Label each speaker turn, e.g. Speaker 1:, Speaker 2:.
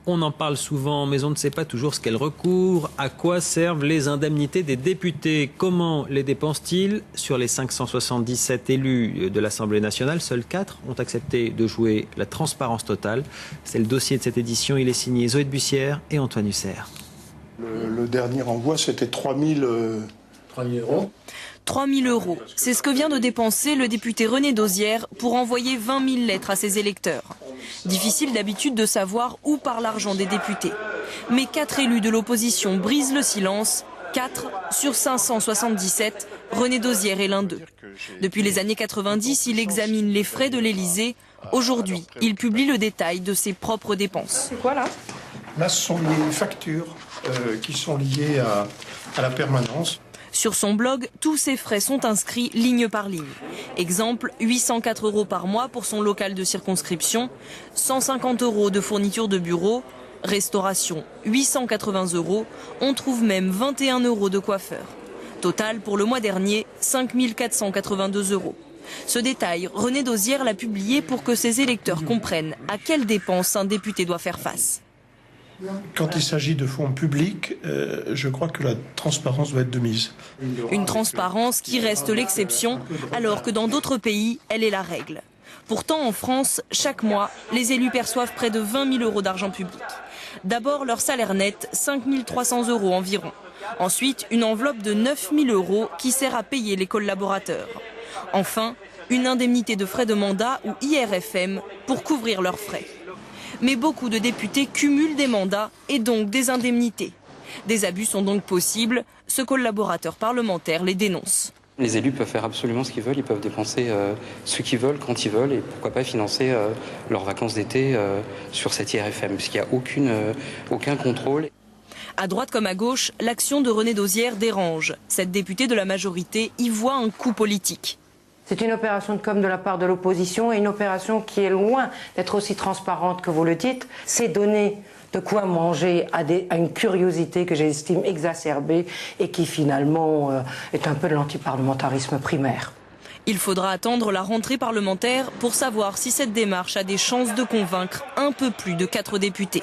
Speaker 1: On en parle souvent, mais on ne sait pas toujours ce qu'elles recouvrent. À quoi servent les indemnités des députés? Comment les dépensent-ils? Sur les 577 élus de l'Assemblée nationale, seuls 4 ont accepté de jouer la transparence totale. C'est le dossier de cette édition. Il est signé Zoé de Bussière et Antoine Husser.
Speaker 2: Le dernier envoi, c'était 3 000 euros.
Speaker 3: 3 000 euros, c'est ce que vient de dépenser le député René Dauzière pour envoyer 20 000 lettres à ses électeurs. Difficile d'habitude de savoir où part l'argent des députés. Mais 4 élus de l'opposition brisent le silence. 4 sur 577, René Dauzière est l'un d'eux. Depuis les années 90, il examine les frais de l'Élysée. Aujourd'hui, il publie le détail de ses propres dépenses.
Speaker 4: C'est quoi là?
Speaker 2: Là, ce sont les factures qui sont liées à la permanence.
Speaker 3: Sur son blog, tous ses frais sont inscrits ligne par ligne. Exemple, 804 euros par mois pour son local de circonscription, 150 euros de fourniture de bureau, restauration 880 euros, on trouve même 21 euros de coiffeur. Total pour le mois dernier, 5 482 euros. Ce détail, René Dauzière l'a publié pour que ses électeurs comprennent à quelles dépenses un député doit faire face.
Speaker 2: Quand il s'agit de fonds publics, je crois que la transparence doit être de mise.
Speaker 3: Une transparence qui reste l'exception, alors que dans d'autres pays, elle est la règle. Pourtant, en France, chaque mois, les élus perçoivent près de 20 000 euros d'argent public. D'abord, leur salaire net, 5 300 euros environ. Ensuite, une enveloppe de 9 000 euros qui sert à payer les collaborateurs. Enfin, une indemnité de frais de mandat ou IRFM pour couvrir leurs frais. Mais beaucoup de députés cumulent des mandats et donc des indemnités. Des abus sont donc possibles. Ce collaborateur parlementaire les dénonce.
Speaker 5: Les élus peuvent faire absolument ce qu'ils veulent, ils peuvent dépenser ce qu'ils veulent, quand ils veulent, et pourquoi pas financer leurs vacances d'été sur cette IRFM, puisqu'il n'y a aucun contrôle.
Speaker 3: À droite comme à gauche, l'action de René Dauzière dérange. Cette députée de la majorité y voit un coup politique.
Speaker 4: C'est une opération de com de la part de l'opposition et une opération qui est loin d'être aussi transparente que vous le dites. C'est donner de quoi manger à une curiosité que j'estime exacerbée et qui finalement est un peu de l'antiparlementarisme primaire.
Speaker 3: Il faudra attendre la rentrée parlementaire pour savoir si cette démarche a des chances de convaincre un peu plus de 4 députés.